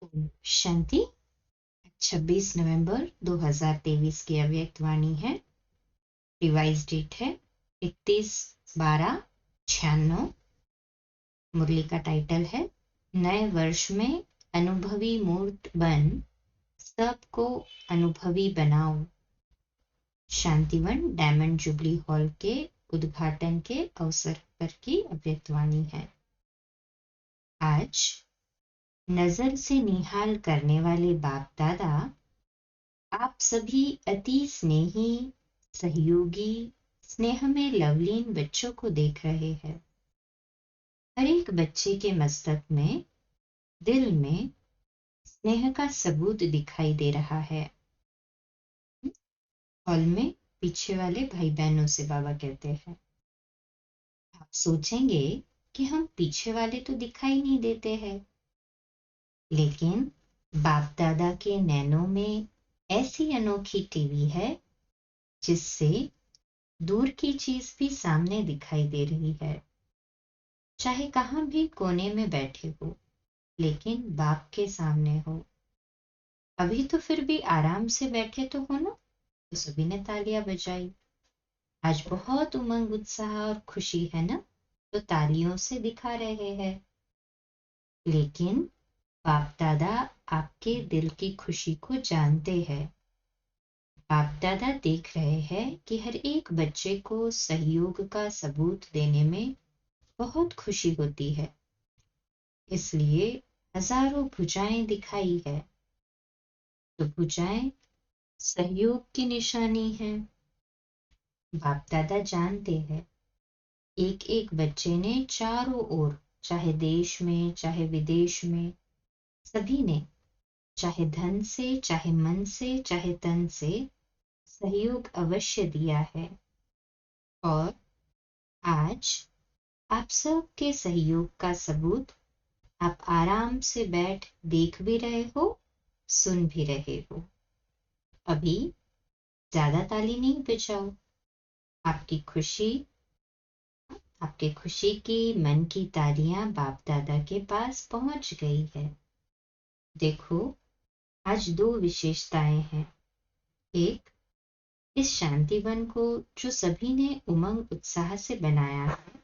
ओम शांति। 26 नवंबर 2023 की अव्यक्त वाणी है। रिवाइज डेट है 31/12/96। मुरली का टाइटल है नए वर्ष में अनुभवी मूर्त बन सबको अनुभवी बनाओ। शांतिवन डायमंड जुबली हॉल के उद्घाटन के अवसर पर की अव्यक्त वाणी है। आज नजर से निहाल करने वाले बाप दादा आप सभी अति स्नेही, सहयोगी, स्नेह में लवलीन बच्चों को देख रहे हैं। हर एक बच्चे के मस्तक में, दिल में स्नेह का सबूत दिखाई दे रहा है। हॉल में पीछे वाले भाई बहनों से बाबा कहते हैं, आप सोचेंगे कि हम पीछे वाले तो दिखाई नहीं देते हैं, लेकिन बाप दादा के नैनों में ऐसी अनोखी टीवी है जिससे दूर की चीज भी सामने दिखाई दे रही है। चाहे कहां भी कोने में बैठे हो, लेकिन बाप के सामने हो। अभी तो फिर भी आराम से बैठे तो हो ना, तो सभी ने तालियां बजाई। आज बहुत उमंग, उत्साह और खुशी है ना, तो तालियों से दिखा रहे हैं। लेकिन बाप दादा आपके दिल की खुशी को जानते हैं। बाप दादा देख रहे हैं कि हर एक बच्चे को सहयोग का सबूत देने में बहुत खुशी होती है, इसलिए हजारों भुजाएं दिखाई है। तो भुजाएं सहयोग की निशानी है। बाप दादा जानते हैं एक एक बच्चे ने चारों ओर, चाहे देश में चाहे विदेश में, सभी ने चाहे धन से, चाहे मन से, चाहे तन से सहयोग अवश्य दिया है। और आज आप सब के सहयोग का सबूत आप आराम से बैठ देख भी रहे हो, सुन भी रहे हो। अभी ज्यादा ताली नहीं बजाओ। आपकी खुशी, आपके खुशी की मन की तालियां बाप दादा के पास पहुंच गई है। देखो, आज दो विशेषताएं हैं। एक, इस शांतिवन को जो सभी ने उमंग उत्साह से बनाया है,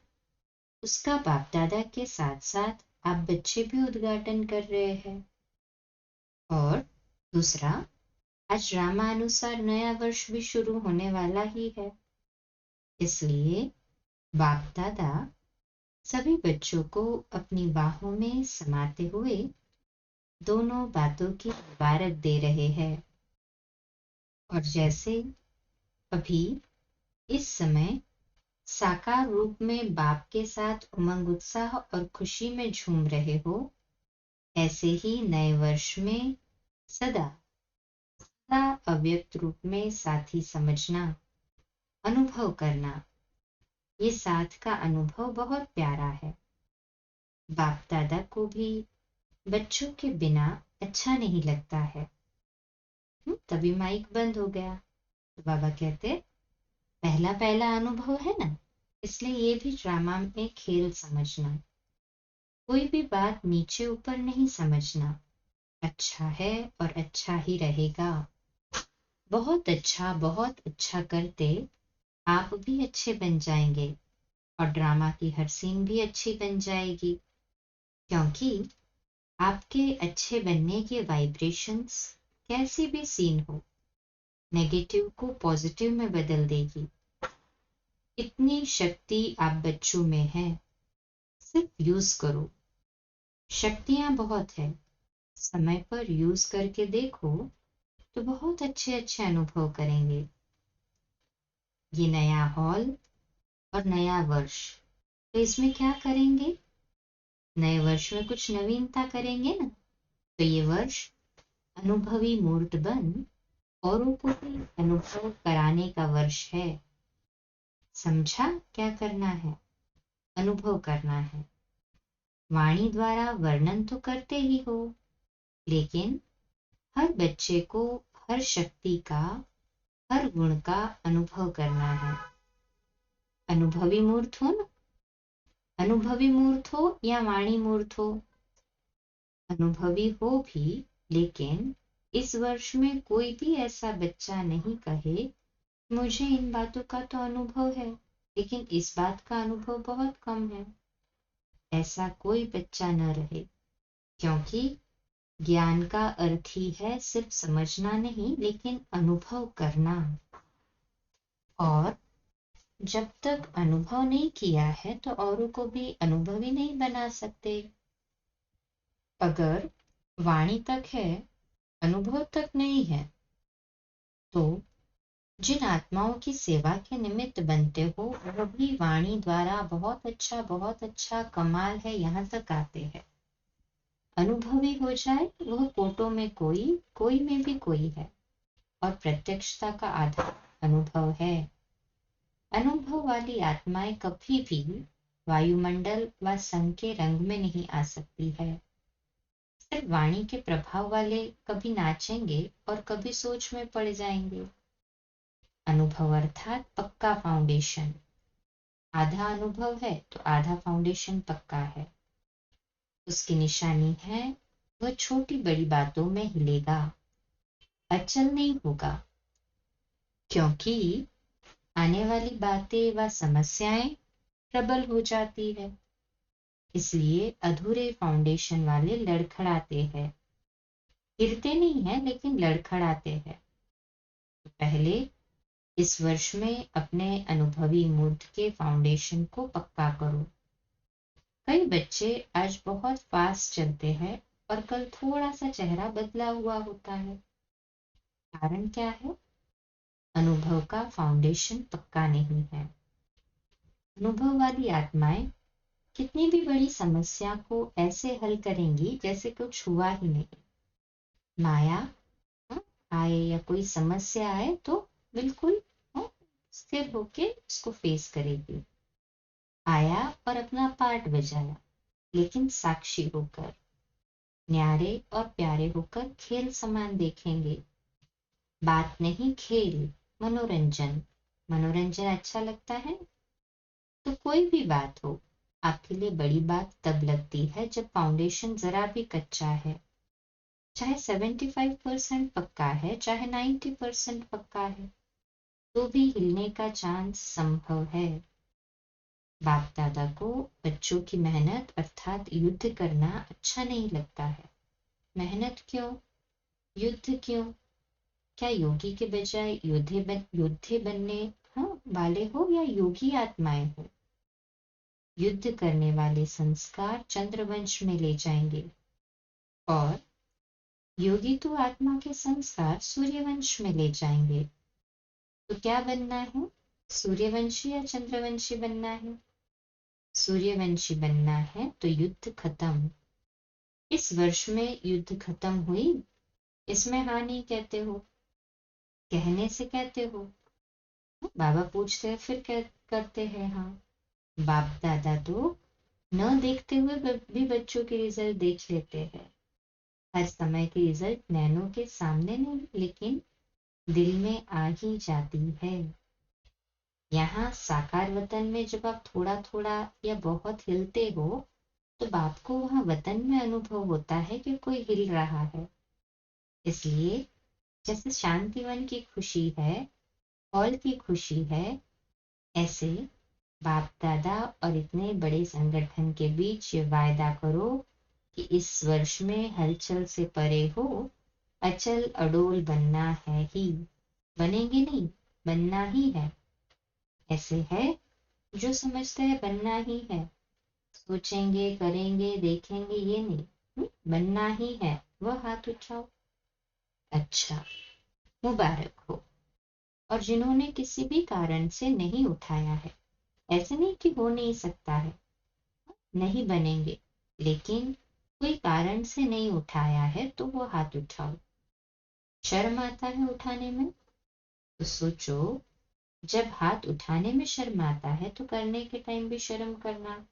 उसका बाप दादा के साथ साथ आप बच्चे भी उद्घाटन कर रहे हैं। और दूसरा, आज रामानुसार नया वर्ष भी शुरू होने वाला ही है, इसलिए बाप दादा सभी बच्चों को अपनी बाहों में समाते हुए दोनों बातों की मुबारक दे रहे हैं। और जैसे अभी इस समय साकार रूप में बाप के साथ उमंग, उत्साह और खुशी में झूम रहे हो, ऐसे ही नए वर्ष में सदा सदा अव्यक्त रूप में साथी समझना, अनुभव करना। ये साथ का अनुभव बहुत प्यारा है। बाप दादा को भी बच्चों के बिना अच्छा नहीं लगता है। तभी माइक बंद हो गया। तो बाबा कहते, पहला पहला अनुभव है ना, इसलिए ये भी ड्रामा में खेल समझना। कोई भी बात नीचे ऊपर नहीं समझना। अच्छा है और अच्छा ही रहेगा। बहुत अच्छा करते आप भी अच्छे बन जाएंगे और ड्रामा की हर सीन भी अच्छी बन जाएगी, क्योंकि आपके अच्छे बनने के वाइब्रेशंस कैसी भी सीन हो, नेगेटिव को पॉजिटिव में बदल देगी। इतनी शक्ति आप बच्चों में है, सिर्फ यूज करो। शक्तियां बहुत है, समय पर यूज करके देखो तो बहुत अच्छे अच्छे अनुभव करेंगे। ये नया हॉल और नया वर्ष, तो इसमें क्या करेंगे? नए वर्ष में कुछ नवीनता करेंगे ना, तो ये वर्ष अनुभवी मूर्त बन औरों को भी अनुभव कराने का वर्ष है। समझा क्या करना है? अनुभव करना है। वाणी द्वारा वर्णन तो करते ही हो, लेकिन हर बच्चे को हर शक्ति का, हर गुण का अनुभव करना है। अनुभवी मूर्त हो ना, अनुभवी मूर्त हो या वाणी मूर्त हो, अनुभवी हो भी, लेकिन इस वर्ष में कोई भी ऐसा बच्चा नहीं कहे मुझे इन बातों का तो अनुभव है, लेकिन इस बात का अनुभव बहुत कम है। ऐसा कोई बच्चा न रहे, क्योंकि ज्ञान का अर्थ ही है सिर्फ समझना नहीं, लेकिन अनुभव करना। और जब तक अनुभव नहीं किया है तो औरों को भी अनुभवी नहीं बना सकते। अगर वाणी तक है, अनुभव तक नहीं है, तो जिन आत्माओं की सेवा के निमित्त बनते हो वह भी वाणी द्वारा बहुत अच्छा कमाल है यहाँ तक आते हैं। अनुभवी हो जाए वह कोटों में कोई में भी कोई है, और प्रत्यक्षता का आधार अनुभव है। अनुभव वाली आत्माएं कभी भी वायुमंडल व संघ के रंग में नहीं आ सकती है। सिर्फ वाणी के प्रभाव वाले कभी नाचेंगे और कभी सोच में पड़ जाएंगे। अनुभव अर्थात पक्का फाउंडेशन। आधा अनुभव है तो आधा फाउंडेशन पक्का है। उसकी निशानी है वह छोटी बड़ी बातों में हिलेगा, अचल नहीं होगा, क्योंकि आने वाली बातें व समस्याएं प्रबल हो जाती है। इसलिए अधूरे फाउंडेशन वाले लड़खड़ाते हैं, गिरते नहीं है लेकिन लड़खड़ाते हैं। तो पहले इस वर्ष में अपने अनुभवी मूर्त के फाउंडेशन को पक्का करो। कई बच्चे आज बहुत फास्ट चलते हैं और कल थोड़ा सा चेहरा बदला हुआ होता है। कारण क्या है? अनुभव का फाउंडेशन पक्का नहीं है। अनुभव वाली आत्माएं कितनी भी बड़ी समस्या को ऐसे हल करेंगी जैसे कुछ हुआ ही नहीं। माया आए या कोई समस्या आए तो बिल्कुल स्थिर होके उसको फेस करेगी। आया और अपना पार्ट बजाया, लेकिन साक्षी होकर, न्यारे और प्यारे होकर खेल समान देखेंगे। बात नहीं खेल, मनोरंजन। मनोरंजन अच्छा लगता है तो कोई भी बात हो आपके लिए बड़ी बात तब लगती है जब फाउंडेशन जरा भी कच्चा है। चाहे 75% पक्का है, चाहे 90% पक्का है, तो भी हिलने का चांस संभव है। बाप दादा को बच्चों की मेहनत अर्थात युद्ध करना अच्छा नहीं लगता है। मेहनत क्यों? युद्ध क्यों? क्या योगी के बजाय योद्धे बनने वाले हो या योगी आत्माएं हो? युद्ध करने वाले संस्कार चंद्रवंश में ले जाएंगे, और योगी तो आत्मा के संस्कार सूर्यवंश में ले जाएंगे। तो क्या बनना है? सूर्यवंशी या चंद्रवंशी बनना है? सूर्यवंशी बनना है तो युद्ध खत्म। इस वर्ष में युद्ध खत्म हुई, इसमें हानि कहते हो, कहने से कहते हो। बाबा पूछते हैं फिर क्या करते हैं? हाँ, बाप दादा तो न देखते हुए भी बच्चों के रिजल्ट देख लेते हैं। हर समय के रिजल्ट नैनों के सामने नहीं, लेकिन दिल में आ ही जाती है। यहाँ साकार वतन में जब आप थोड़ा थोड़ा या बहुत हिलते हो तो बाप को वहां वतन में अनुभव होता है कि कोई हिल रहा है। इसलिए जैसे शांतिवन की खुशी है, हॉल की खुशी है, ऐसे बाप दादा और इतने बड़े संगठन के बीच ये वायदा करो कि इस वर्ष में हलचल से परे हो, अचल अडोल बनना है ही। बनेंगे नहीं, बनना ही है। ऐसे है जो समझते हैं बनना ही है, सोचेंगे करेंगे देखेंगे ये नहीं, बनना ही है। वह हाथ उठाओ। अच्छा, मुबारक हो। और जिन्होंने किसी भी कारण से नहीं उठाया है, ऐसे नहीं कि हो नहीं सकता है, नहीं बनेंगे, लेकिन कोई कारण से नहीं उठाया है तो वो हाथ उठाओ। शर्म आता है उठाने में तो सोचो, जब हाथ उठाने में शर्म आता है तो करने के टाइम भी शर्म करना,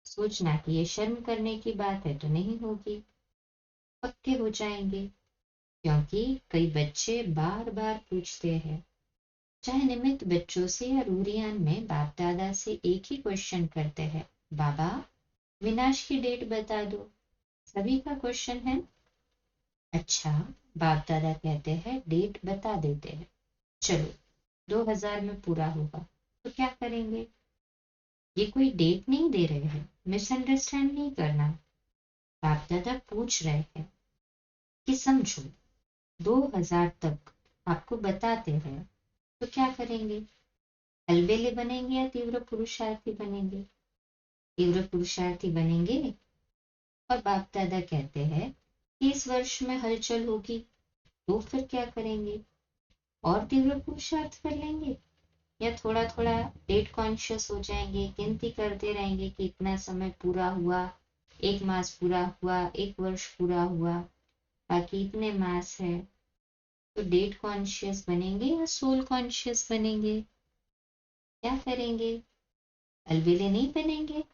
सोचना कि ये शर्म करने की बात है तो नहीं होगी, पक्के हो जाएंगे। क्योंकि कई बच्चे बार बार पूछते हैं, चाहे निमित्त बच्चों से या रूरियान में बाप दादा से एक ही क्वेश्चन करते हैं, बाबा विनाश की डेट बता दो। सभी का क्वेश्चन है। अच्छा, बाप दादा कहते हैं डेट बता देते हैं, चलो 2000 में पूरा होगा, तो क्या करेंगे? ये कोई डेट नहीं दे रहे हैं, मिसअंडरस्टैंड नहीं करना। बाप दादा पूछ रहे हैं कि समझो 2000 तक आपको बताते हैं, तो क्या करेंगे? अलबेले बनेंगे या तीव्र पुरुषार्थी बनेंगे? तीव्र पुरुषार्थी बनेंगे। और बाप दादा कहते हैं कि इस वर्ष में हलचल होगी, तो फिर क्या करेंगे? और तीव्र पुरुषार्थ कर लेंगे, या थोड़ा थोड़ा डेट कॉन्शियस हो जाएंगे, गिनती करते रहेंगे कि इतना समय पूरा हुआ, एक मास पूरा हुआ, एक वर्ष पूरा हुआ, बाकी इतने मास है। तो डेट कॉन्शियस बनेंगे या सोल कॉन्शियस बनेंगे? क्या करेंगे? अलबेले नहीं बनेंगे।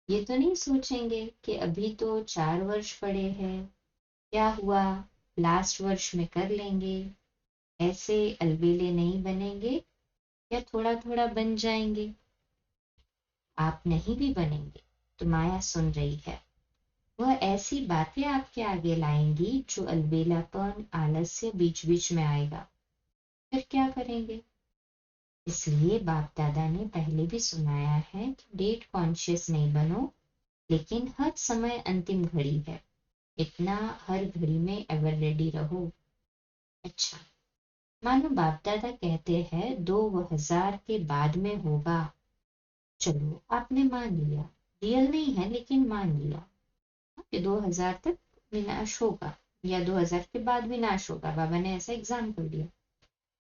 ये तो नहीं सोचेंगे कि अभी तो 4 वर्ष पड़े हैं, क्या हुआ, लास्ट वर्ष में कर लेंगे। ऐसे अलबेले नहीं बनेंगे, या थोड़ा थोड़ा बन जाएंगे। आप नहीं भी बनेंगे तो माया सुन रही है, वह ऐसी बातें आपके आगे लाएंगी जो अलबेलापन, आलस्य बीच बीच में आएगा। फिर क्या करेंगे? इसलिए बाप दादा ने पहले भी सुनाया है कि डेट कॉन्शियस नहीं बनो, लेकिन हर समय अंतिम घड़ी है, इतना हर घड़ी में एवर रेडी रहो। अच्छा, मानो बाप दादा कहते हैं 2000 के बाद में होगा, चलो आपने मान लिया, रियल नहीं है लेकिन मान लिया कि 2000 तक विनाश होगा, या 2000 के बाद विनाश होगा, बाबा ने ऐसा एग्जाम कर दिया।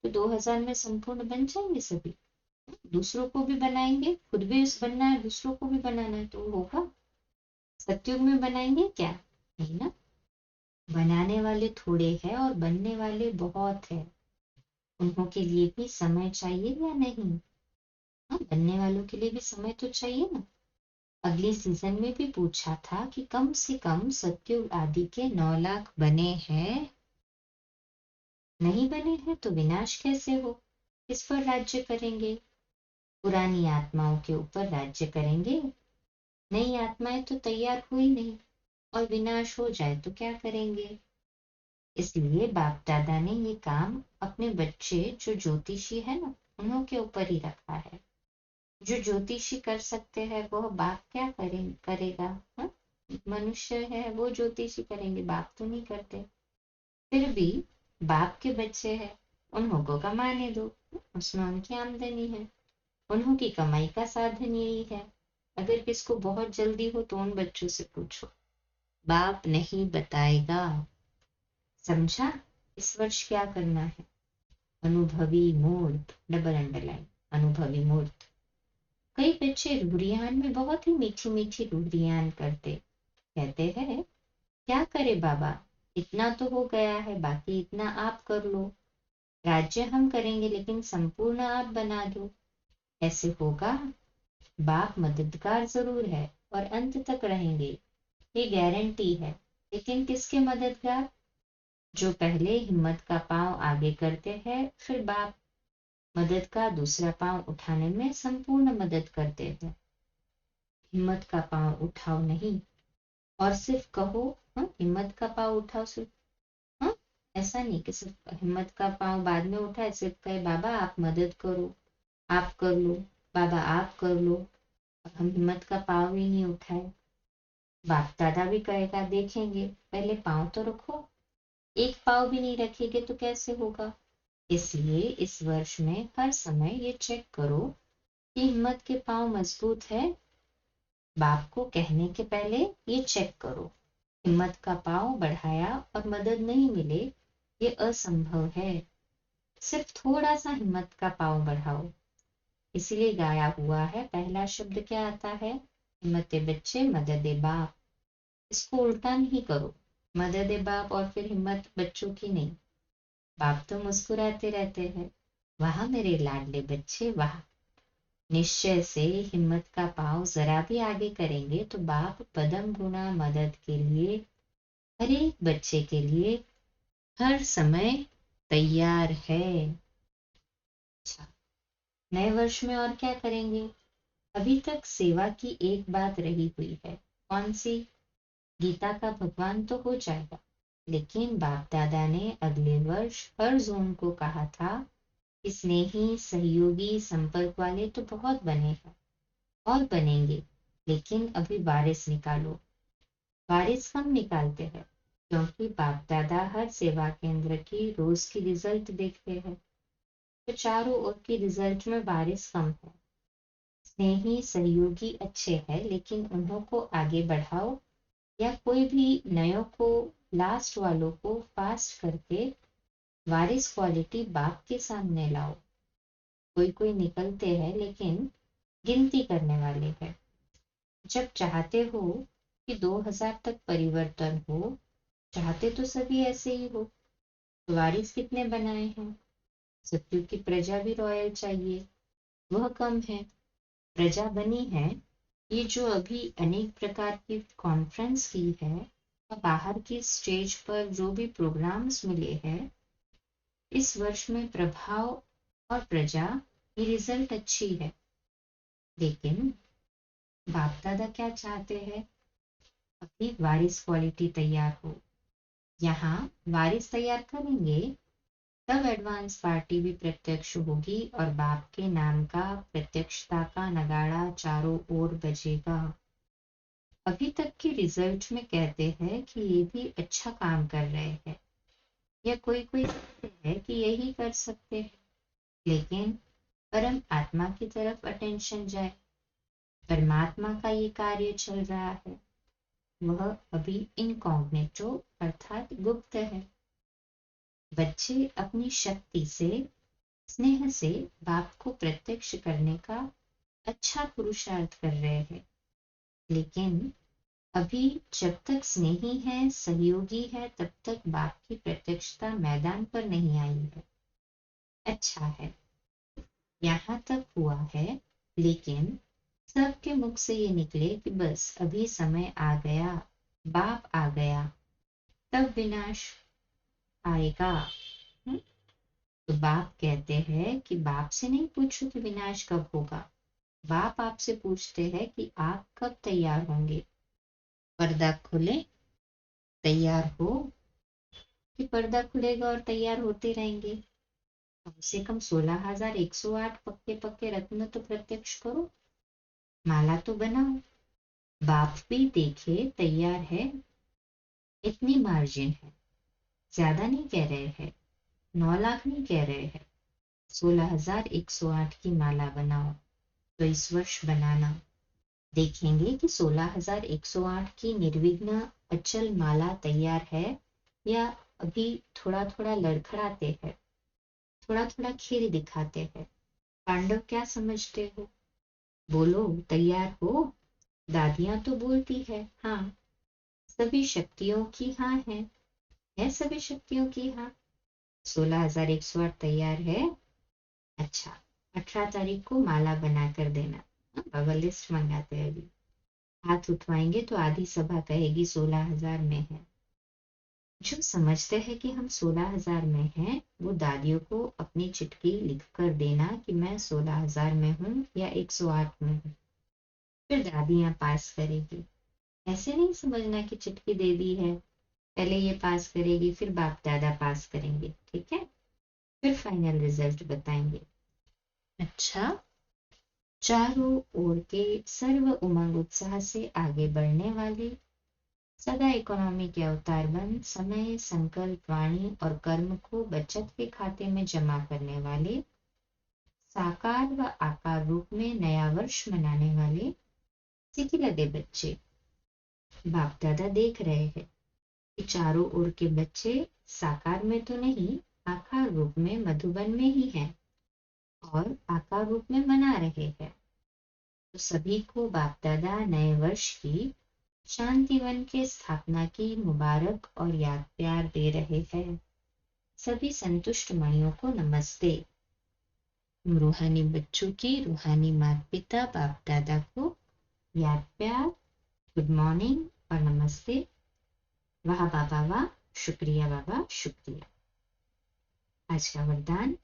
तो 2000 में संपूर्ण बन जाएंगे सभी, दूसरों को भी बनाएंगे, खुद भी बनना है, दूसरों को भी बनाना है, तो होगा। सतयुग में बनाएंगे क्या? नहीं ना। बनाने वाले थोड़े हैं और बनने वाले बहुत है, उन्हों के लिए भी समय चाहिए या नहीं? हाँ, बनने वालों के लिए भी समय तो चाहिए ना। अगले सीजन में भी पूछा था कि कम से कम सतयुग आदि के 9 लाख बने हैं, नहीं बने हैं तो विनाश कैसे हो? किस पर राज्य करेंगे? पुरानी आत्माओं के ऊपर राज्य करेंगे। नई आत्माएं तो तैयार हुई नहीं, और विनाश हो जाए तो क्या करेंगे? इसलिए बाप दादा ने ये काम अपने बच्चे जो ज्योतिषी है ना, उन्हों के ऊपर ही रखा है। जो ज्योतिषी कर सकते हैं वह बाप क्या करेगा? हा? मनुष्य है वो ज्योतिषी करेंगे, बाप तो नहीं करते। फिर भी बाप के बच्चे हैं, उन्हों को कमाने दो, उसमें उनकी आमदनी है, उन्हों की कमाई का साधन यही है। अगर किसको बहुत जल्दी हो तो उन बच्चों से पूछो, बाप नहीं बताएगा। समझा? इस वर्ष क्या करना है? अनुभवी मूर्त, डबल अंडरलाइन, अनुभवी मूर्त। कई बच्चे रूढ़ियान में बहुत ही मीठी मीठी रूढ़ियान करते, कहते हैं क्या करे बाबा, इतना तो हो गया है, बाकी इतना आप कर लो। राज्य हम करेंगे लेकिन संपूर्ण आप बना दो। ऐसे होगा? बाप मददगार जरूर है और अंत तक रहेंगे, ये गारंटी है। लेकिन किसके मददगार? जो पहले हिम्मत का पांव आगे करते हैं, फिर बाप मदद का दूसरा पांव उठाने में संपूर्ण मदद करते हैं। हिम्मत का पांव उठाओ नहीं, और सिर्फ कहो हाँ हिम्मत का पांव उठाओ, सिर्फ हाँ, ऐसा नहीं कि सिर्फ हिम्मत का पांव बाद में उठाए, सिर्फ कहे बाबा आप मदद करो, आप कर लो, बाबा आप कर लो, अब हम हिम्मत का पांव ही नहीं उठाए। बाप दादा भी कहेगा देखेंगे, पहले पांव तो रखो, एक पांव भी नहीं रखेंगे तो कैसे होगा? इसलिए इस वर्ष में हर समय ये चेक करो कि हिम्मत के पांव मजबूत है। बाप को कहने के पहले ये चेक करो, हिम्मत का पांव बढ़ाया और मदद नहीं मिले, ये असंभव है। सिर्फ थोड़ा सा हिम्मत का पांव बढ़ाओ। इसलिए गाया हुआ है, पहला शब्द क्या आता है? हिम्मते बच्चे मदद बाप। इसको उल्टा नहीं करो, मदद बाप और फिर हिम्मत बच्चों की नहीं। बाप तो मुस्कुराते रहते हैं, वहां मेरे लाडले बच्चे वहां। निश्चय से हिम्मत का पांव जरा भी आगे करेंगे तो बाप पदम गुना मदद के लिए, हर एक बच्चे के लिए हर समय तैयार है। अच्छा, नए वर्ष में और क्या करेंगे? अभी तक सेवा की एक बात रही हुई है, कौन सी? गीता का भगवान तो हो जाएगा, लेकिन बाप दादा ने अगले वर्ष हर जून को कहा था कि स्नेही, सहयोगी, संपर्क वाले तो बहुत बने हैं और बनेंगे, लेकिन अभी वारिस निकालो। वारिस कम निकालते हैं क्योंकि बाप दादा हर सेवा केंद्र की रोज की रिजल्ट देखते हैं, तो चारों ओर की रिजल्ट में वारिस कम है। स्नेही, सहयोगी अच्छे हैं, लेकिन उन्हों को आगे बढ़ाओ या कोई भी नयों को, लास्ट वालों को फास्ट करके वारिस क्वालिटी बाप के सामने लाओ। कोई कोई निकलते हैं लेकिन गिनती करने वाले हैं। जब चाहते हो कि 2000 तक परिवर्तन हो, चाहते तो सभी ऐसे ही हो, तो वारिस कितने बनाए हैं? सत्युग की प्रजा भी रॉयल चाहिए, वह कम है। प्रजा बनी है ये जो अभी अनेक प्रकार की कॉन्फ्रेंस की है और बाहर की स्टेज पर जो भी प्रोग्राम्स मिले हैं, इस वर्ष में प्रभाव और प्रजा की रिजल्ट अच्छी है। लेकिन बाप दादा क्या चाहते हैं? अभी वारिस क्वालिटी तैयार हो। यहाँ वारिस तैयार करेंगे तब एडवांस पार्टी भी प्रत्यक्ष होगी और बाप के नाम का प्रत्यक्षता का नगाड़ा चारों ओर बजेगा। अभी तक के रिजल्ट में कहते हैं कि ये भी अच्छा काम कर रहे हैं, या कोई कोई कहते हैं कि यही कर सकते हैं, लेकिन परम आत्मा की तरफ अटेंशन जाए, परमात्मा का ये कार्य चल रहा है, वह अभी इनकॉग्निटो अर्थात गुप्त है। बच्चे अपनी शक्ति से, स्नेह से बाप को प्रत्यक्ष करने का अच्छा पुरुषार्थ कर रहे हैं, लेकिन अभी जब तक स्नेही है, सहयोगी है, तब तक बाप की प्रत्यक्षता मैदान पर नहीं आई है। अच्छा है, यहाँ तक हुआ है, लेकिन सबके मुख से ये निकले कि बस अभी समय आ गया, बाप आ गया, तब विनाश आएगा। तो बाप कहते हैं कि बाप से नहीं पूछो कि विनाश कब होगा, बाप आपसे पूछते हैं कि आप कब तैयार होंगे। पर्दा खुले, तैयार हो, कि पर्दा खुलेगा और तैयार होते रहेंगे। कम से कम 16,108 पक्के पक्के रत्न तो प्रत्यक्ष करो, माला तो बनाओ, बाप भी देखे तैयार है। इतनी मार्जिन है, ज्यादा नहीं कह रहे हैं, 9 लाख नहीं कह रहे हैं, 16,108 की माला बनाओ। तो इस वर्ष बनाना, देखेंगे कि 16,108 की निर्विघ्न अचल माला तैयार है या अभी थोड़ा थोड़ा लड़खड़ाते हैं, थोड़ा थोड़ा खेल दिखाते हैं। पांडव क्या समझते हो? बोलो, तैयार हो? दादियां तो बोलती है हाँ, सभी शक्तियों की हाँ है सभी शक्तियों की हाँ। 16,108 तैयार है। अच्छा, 18 तारीख को माला बना कर देना। बाबा लिस्ट मंगाते हैं अभी। हाथ उठवाएंगे तो आधी सभा कहेगी 16,000 में है। जो समझते हैं कि हम 16,000 में हैं, वो दादियों को अपनी चिट्ठी लिख कर देना कि मैं 16,000 में हूँ या 108 में हूँ, फिर दादियां पास करेगी। ऐसे नहीं समझना कि चिट्ठी दे दी है, पहले ये पास करेगी फिर बाप दादा पास करेंगे, ठीक है, फिर फाइनल रिजल्ट बताएंगे। अच्छा, चारों ओर के सर्व उमंग उत्साह से आगे बढ़ने वाले, सदा इकोनॉमी के अवतार बन समय, संकल्प, वाणी और कर्म को बचत के खाते में जमा करने वाले, साकार व आकार रूप में नया वर्ष मनाने वाले सीखे लगे बच्चे। बाप दादा देख रहे हैं कि चारों ओर के बच्चे साकार में तो नहीं, आकार रूप में मधुबन में ही हैं और आकार रूप में मना रहे हैं। तो सभी को बाप दादा नए वर्ष की शांतिवन के स्थापना की मुबारक और याद प्यार दे रहे हैं। सभी संतुष्ट मणियों को नमस्ते। रूहानी बच्चों की रूहानी माता पिता बाप दादा को याद प्यार, गुड मॉर्निंग और नमस्ते। वाह बाबा वाह, शुक्रिया बाबा शुक्रिया। आज का वरदान,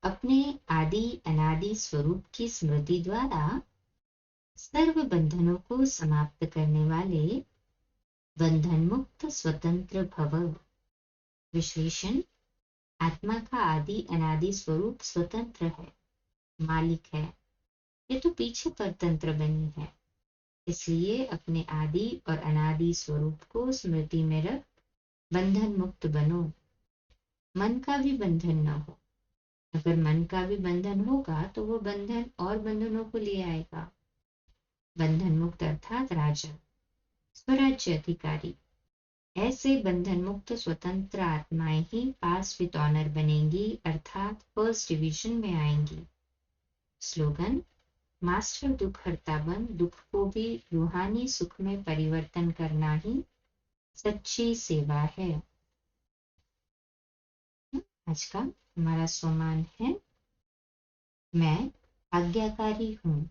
अपने आदि अनादि स्वरूप की स्मृति द्वारा सर्व बंधनों को समाप्त करने वाले बंधन मुक्त स्वतंत्र भव। विश्लेषण, आत्मा का आदि अनादि स्वरूप स्वतंत्र है, मालिक है। ये तो पीछे परतंत्र बनी है, इसलिए अपने आदि और अनादि स्वरूप को स्मृति में रख बंधन मुक्त बनो। मन का भी बंधन न हो। अगर मन का भी बंधन होगा तो वो बंधन और बंधनों को ले आएगा। बंधन मुक्त अर्थात राजा, स्वराज्य अधिकारी। ऐसे बंधन मुक्त स्वतंत्र आत्माएं ही पास विद ऑनर बनेंगी, अर्थात फर्स्ट डिवीजन में आएंगी। स्लोगन, मास्टर दुख हरता बन, दुख को भी रूहानी सुख में परिवर्तन करना ही सच्ची सेवा है। आज का हमारा सोमान है, मैं आज्ञाकारी हूँ।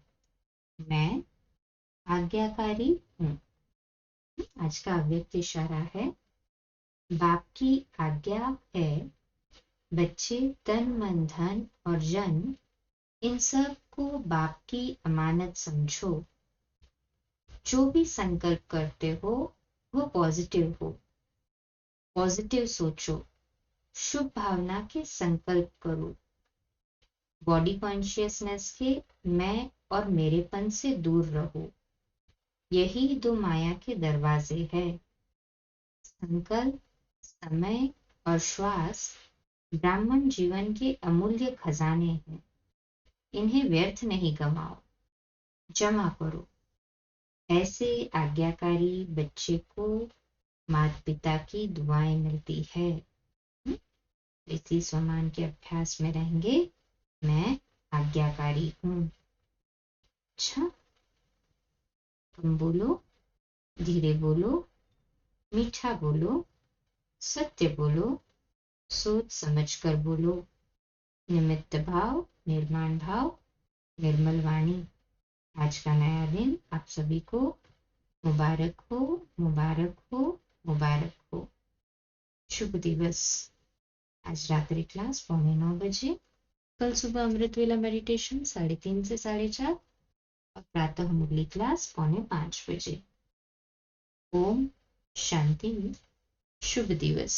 मैं आज्ञाकारी हूँ। आज का अव्यक्त इशारा है, बाप की आज्ञा है बच्चे तन मन धन और जन इन सब को बाप की अमानत समझो। जो भी संकल्प करते हो वो पॉजिटिव हो, पॉजिटिव सोचो, शुभ भावना के संकल्प करो। बॉडी कॉन्शियसनेस के मैं और मेरेपन से दूर रहो। यही दो माया के दरवाजे हैं। संकल्प, समय और श्वास ब्राह्मण जीवन के अमूल्य खजाने हैं। इन्हें व्यर्थ नहीं गंवाओ, जमा करो। ऐसे आज्ञाकारी बच्चे को माता पिता की दुआएं मिलती है। इसी सम्मान के अभ्यास में रहेंगे, मैं आज्ञाकारी हूँ। अच्छा, कम बोलो, धीरे बोलो, मीठा बोलो, सत्य बोलो, सोच समझ कर बोलो। निमित्त भाव, निर्माण भाव, निर्मल वाणी। आज का नया दिन आप सभी को मुबारक हो, मुबारक हो, मुबारक हो। शुभ दिवस। आज रात्रि क्लास 9:15 बजे, कल सुबह अमृत वेला मेडिटेशन 3:30 से 4:30 और प्रातः मुरली क्लास 4:45 बजे। ओम शांति। शुभ दिवस।